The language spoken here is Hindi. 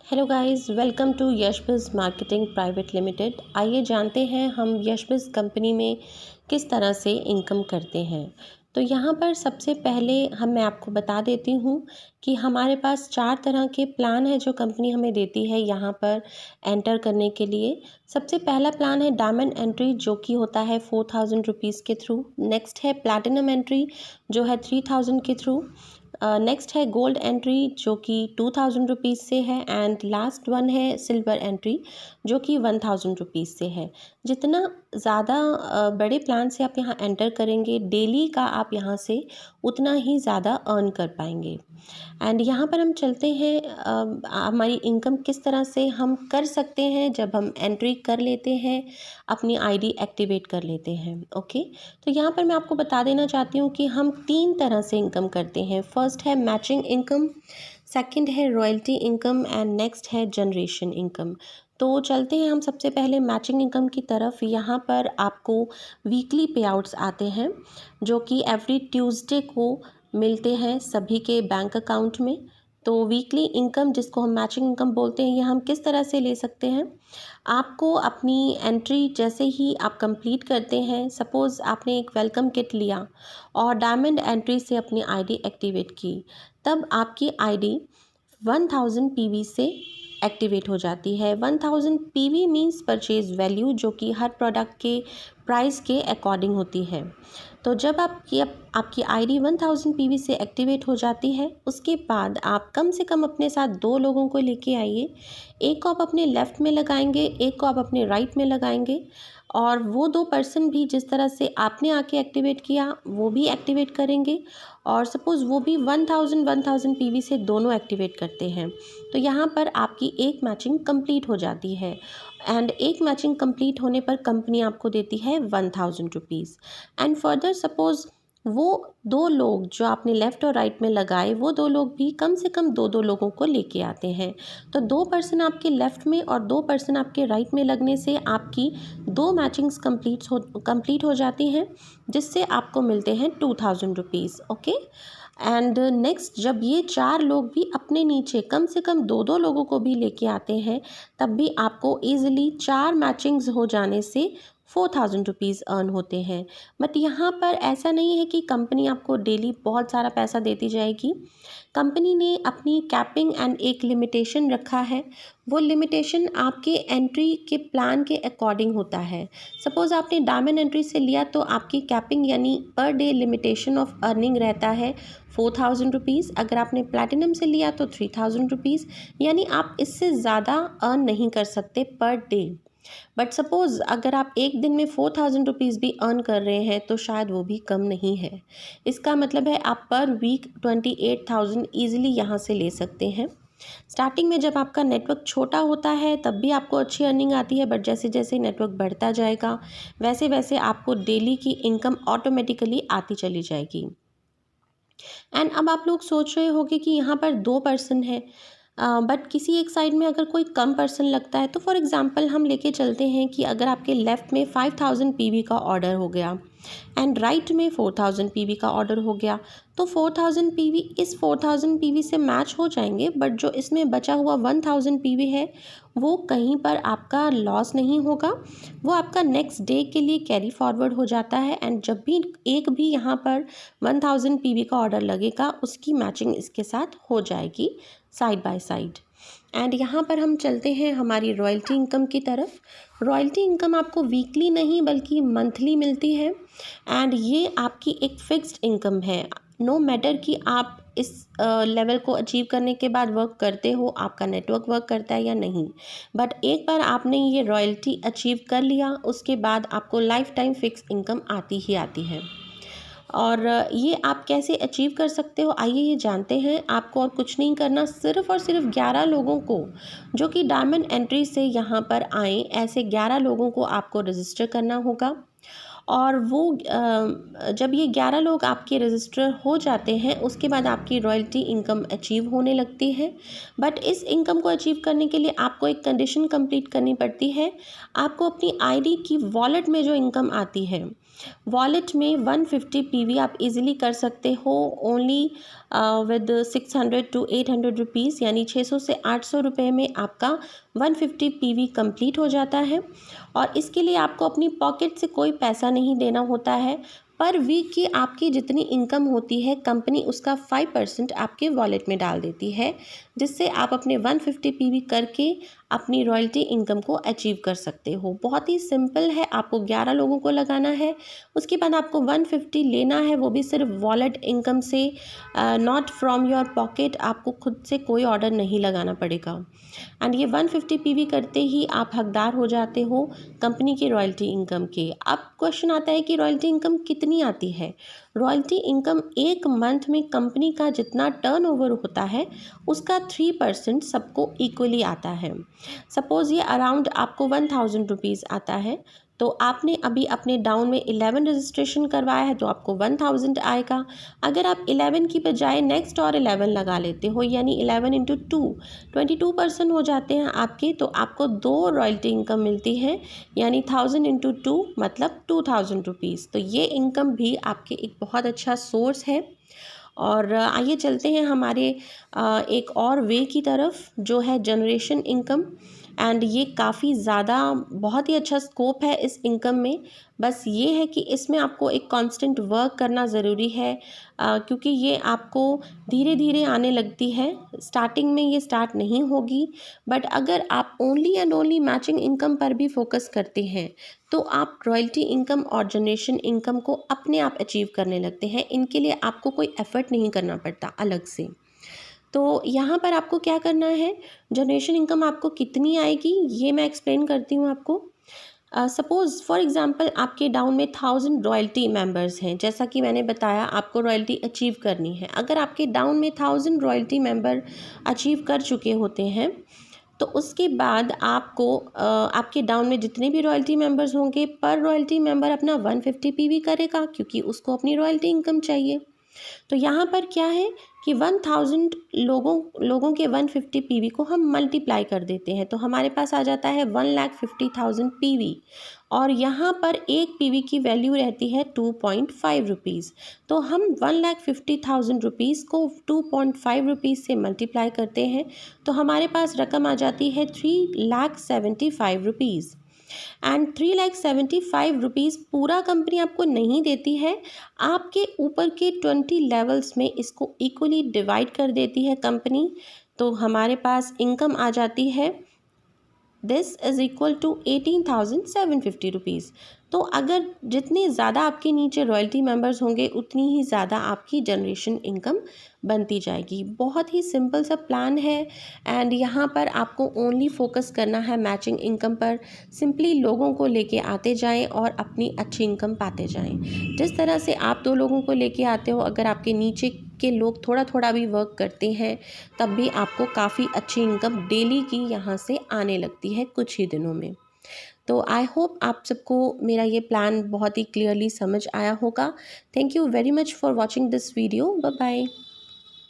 Hello guys, welcome to Yashbiz marketing private limited. आइए जानते हैं हम यशबिज़ कंपनी में किस तरह से इनकम करते हैं। तो यहाँ पर सबसे पहले मैं आपको बता देती हूँ कि हमारे पास 4 तरह के प्लान है जो कंपनी हमें देती है यहाँ पर एंटर करने के लिए। सबसे पहला प्लान है डायमंड एंट्री, जो कि होता है 4000 रुपीज़ के थ्रू। नेक्स्ट है प्लैटिनम एंट्री, जो है 3000 के थ्रू। नेक्स्ट है गोल्ड एंट्री, जो कि 2000 रुपीज़ से है। एंड लास्ट वन है सिल्वर एंट्री, जो कि 1000 रुपीज़ से है। जितना ज़्यादा बड़े प्लान से आप यहाँ एंटर करेंगे, डेली का आप यहाँ से उतना ही ज़्यादा अर्न कर पाएंगे। एंड यहाँ पर हम चलते हैं हमारी इनकम किस तरह से हम कर सकते हैं जब हम एंट्री कर लेते हैं, अपनी आईडी एक्टिवेट कर लेते हैं। ओके, तो यहाँ पर मैं आपको बता देना चाहती हूँ कि हम 3 तरह से इनकम करते हैं। फर्स्ट है मैचिंग इनकम, सेकंड है रॉयल्टी इनकम एंड नेक्स्ट है जनरेशन इनकम। तो चलते हैं हम सबसे पहले मैचिंग इनकम की तरफ। यहाँ पर आपको वीकली पे आउट्स आते हैं, जो कि एवरी ट्यूसडे को मिलते हैं सभी के बैंक अकाउंट में। तो वीकली इनकम, जिसको हम मैचिंग इनकम बोलते हैं, ये हम किस तरह से ले सकते हैं। आपको अपनी एंट्री जैसे ही आप कंप्लीट करते हैं, सपोज़ आपने एक वेलकम किट लिया और डायमंड एंट्री से अपनी आईडी एक्टिवेट की, तब आपकी आईडी 1000 पीवी से एक्टिवेट हो जाती है। 1000 पीवी मीन्स परचेज वैल्यू, जो कि हर प्रोडक्ट के प्राइस के अकॉर्डिंग होती है। तो जब आपकी आईडी 1000 पीवी से एक्टिवेट हो जाती है, उसके बाद आप कम से कम अपने साथ 2 लोगों को लेके आइए। एक को आप अपने लेफ़्ट में लगाएंगे, एक को आप अपने राइट में लगाएंगे, और वो 2 पर्सन भी जिस तरह से आपने आके एक्टिवेट किया वो भी एक्टिवेट करेंगे। और सपोज़ वो भी 1000 पीवी से दोनों एक्टिवेट करते हैं, तो यहाँ पर आपकी एक मैचिंग कंप्लीट हो जाती है। एंड एक मैचिंग कंप्लीट होने पर कंपनी आपको देती है 1000 रुपीज़। एंड फर्दर सपोज़ वो 2 लोग जो आपने लेफ़्ट और राइट में लगाए, वो 2 लोग भी कम से कम 2-2 लोगों को लेके आते हैं। तो 2 पर्सन आपके लेफ़्ट में और 2 पर्सन आपके राइट में लगने से आपकी 2 मैचिंग्स कंप्लीट हो जाती हैं, जिससे आपको मिलते हैं 2000 रुपीज़। ओके, एंड नेक्स्ट जब ये 4 लोग भी अपने नीचे कम से कम 2-2 लोगों को भी लेके आते हैं, तब भी आपको ईज़िली 4 मैचिंग्स हो जाने से 4000 रुपीज़ अर्न होते हैं। बट यहाँ पर ऐसा नहीं है कि कंपनी आपको डेली बहुत सारा पैसा देती जाएगी। कंपनी ने अपनी कैपिंग एंड एक लिमिटेशन रखा है। वो लिमिटेशन आपके एंट्री के प्लान के अकॉर्डिंग होता है। सपोज़ आपने डायमंड एंट्री से लिया तो आपकी कैपिंग यानी per day limitation of earning रहता है 4000 रुपीज़। अगर आपने प्लैटिनम से लिया तो 3000 रुपीज़, यानी आप इससे ज़्यादा अर्न नहीं कर सकते पर डे। बट सपोज़ अगर आप एक दिन में 4000 रुपीज़ भी अर्न कर रहे हैं तो शायद वो भी कम नहीं है। इसका मतलब है आप पर वीक 28,000 ईज़िली यहाँ से ले सकते हैं। स्टार्टिंग में जब आपका नेटवर्क छोटा होता है तब भी आपको अच्छी अर्निंग आती है, बट जैसे जैसे नेटवर्क बढ़ता जाएगा वैसे वैसे आपको डेली की इनकम ऑटोमेटिकली आती चली जाएगी। एंड अब आप लोग सोच रहे होंगे कि यहाँ पर 2 पर्सन है, बट किसी एक साइड में अगर कोई कम पर्सन लगता है, तो फॉर एग्जांपल हम लेके चलते हैं कि अगर आपके लेफ़्ट में 5000 पीवी का ऑर्डर हो गया एंड राइट में 4000 पीवी का ऑर्डर हो गया, तो 4000 पीवी इस 4000 पीवी से मैच हो जाएंगे, बट जो इसमें बचा हुआ 1000 पीवी है वो कहीं पर आपका लॉस नहीं होगा, वो आपका नेक्स्ट डे के लिए कैरी फॉरवर्ड हो जाता है। एंड जब भी एक भी यहाँ पर 1000 पीवी का ऑर्डर लगेगा, उसकी मैचिंग इसके साथ हो जाएगी साइड बाय साइड। एंड यहाँ पर हम चलते हैं हमारी रॉयल्टी इनकम की तरफ। रॉयल्टी इनकम आपको वीकली नहीं बल्कि मंथली मिलती है, एंड ये आपकी एक फिक्स्ड इनकम है। नो मैटर कि आप इस लेवल को अचीव करने के बाद वर्क करते हो, आपका नेटवर्क वर्क करता है या नहीं, बट एक बार आपने ये रॉयल्टी अचीव कर लिया, उसके बाद आपको लाइफ टाइम फिक्स इनकम आती ही आती है। और ये आप कैसे अचीव कर सकते हो, आइए ये जानते हैं। आपको और कुछ नहीं करना, सिर्फ़ और सिर्फ 11 लोगों को जो कि डायमंड एंट्री से यहाँ पर आएँ, ऐसे 11 लोगों को आपको रजिस्टर करना होगा। और वो जब ये 11 लोग आपके रजिस्टर हो जाते हैं, उसके बाद आपकी रॉयल्टी इनकम अचीव होने लगती है। बट इस इनकम को अचीव करने के लिए आपको एक कंडीशन कंप्लीट करनी पड़ती है। आपको अपनी आईडी की वॉलेट में जो इनकम आती है वॉलेट में 150 पीवी आप इजीली कर सकते हो ओनली विद 600 to 800 रुपीज़, यानी 600 से 800 रुपये में आपका 150 पीवी कंप्लीट हो जाता है। और इसके लिए आपको अपनी पॉकेट से कोई पैसा नहीं देना होता है। पर वीक की आपकी जितनी इनकम होती है कंपनी उसका 5% आपके वॉलेट में डाल देती है, जिससे आप अपने 150 पीवी करके अपनी रॉयल्टी इनकम को अचीव कर सकते हो। बहुत ही सिंपल है, आपको 11 लोगों को लगाना है, उसके बाद आपको 150 लेना है, वो भी सिर्फ वॉलेट इनकम से, नॉट फ्रॉम योर पॉकेट। आपको खुद से कोई ऑर्डर नहीं लगाना पड़ेगा। एंड ये 150 पीवी करते ही आप हकदार हो जाते हो कंपनी की रॉयल्टी इनकम के। अब क्वेश्चन आता है कि रॉयल्टी इनकम कितनी आती है। रॉयल्टी इनकम एक मंथ में कंपनी का जितना टर्नओवर होता है उसका 3% सबको इक्वली आता है। सपोज़ ये अराउंड आपको 1000 रुपीज़ आता है, तो आपने अभी अपने डाउन में 11 रजिस्ट्रेशन करवाया है तो आपको 1000 आएगा। अगर आप 11 की बजाय नेक्स्ट और 11 लगा लेते हो, यानी 11 इंटू 2 22% हो जाते हैं आपके, तो आपको 2 रॉयल्टी इनकम मिलती है, यानी 1000 इंटू 2 मतलब 2000 रुपीज़। तो ये इनकम भी आपके एक बहुत अच्छा सोर्स है। और आइए चलते हैं हमारे एक और वे की तरफ, जो है जनरेशन इनकम। एंड ये काफ़ी ज़्यादा बहुत ही अच्छा स्कोप है इस इनकम में। बस ये है कि इसमें आपको एक कांस्टेंट वर्क करना ज़रूरी है, क्योंकि ये आपको धीरे धीरे आने लगती है। स्टार्टिंग में ये स्टार्ट नहीं होगी, बट अगर आप only and only matching income पर भी फोकस करते हैं तो आप रॉयल्टी इनकम और जनरेशन इनकम को अपने आप अचीव करने लगते हैं। इनके लिए आपको कोई एफर्ट नहीं करना पड़ता अलग से। तो यहाँ पर आपको क्या करना है, जनरेशन इनकम आपको कितनी आएगी ये मैं एक्सप्लेन करती हूँ आपको। सपोज़ फॉर एग्ज़ाम्पल आपके डाउन में 1000 रॉयल्टी मेंबर्स हैं, जैसा कि मैंने बताया आपको रॉयल्टी अचीव करनी है। अगर आपके डाउन में 1000 रॉयल्टी मेंबर अचीव कर चुके होते हैं, तो उसके बाद आपको आपके डाउन में जितने भी रॉयल्टी मेंबर्स होंगे, पर रॉयल्टी मेंबर अपना 150 पीवी करेगा, क्योंकि उसको अपनी रॉयल्टी इनकम चाहिए। तो यहाँ पर क्या है कि 1000 लोगों के 150 पीवी को हम मल्टीप्लाई कर देते हैं, तो हमारे पास आ जाता है 1,50,000 पीवी। और यहाँ पर एक पीवी की वैल्यू रहती है 2.5 रुपीज़। तो हम 1,50,000 रुपीज़ को 2.5 रुपीज़ से मल्टीप्लाई करते हैं, तो हमारे पास रकम आ जाती है 3,75,000 रुपीज़। एंड 3,75,000 रुपीज़ पूरा कंपनी आपको नहीं देती है, आपके ऊपर के 20 लेवल्स में इसको इक्वली डिवाइड कर देती है कंपनी। तो हमारे पास इनकम आ जाती है this is equal to 18,750 rupees. तो अगर जितने ज़्यादा आपके नीचे रॉयल्टी मेंबर्स होंगे उतनी ही ज़्यादा आपकी जनरेशन इनकम बनती जाएगी। बहुत ही सिंपल सा प्लान है। एंड यहाँ पर आपको ओनली फोकस करना है मैचिंग इनकम पर। सिंपली लोगों को लेके आते जाएं और अपनी अच्छी इनकम पाते जाएं। जिस तरह से आप 2 लोगों को लेके आते हो, अगर आपके नीचे के लोग थोड़ा थोड़ा भी वर्क करते हैं तब भी आपको काफ़ी अच्छी इनकम डेली की यहाँ से आने लगती है कुछ ही दिनों में। तो आई होप आप सबको मेरा ये प्लान बहुत ही क्लियरली समझ आया होगा। Thank you very much for watching this video. Bye bye.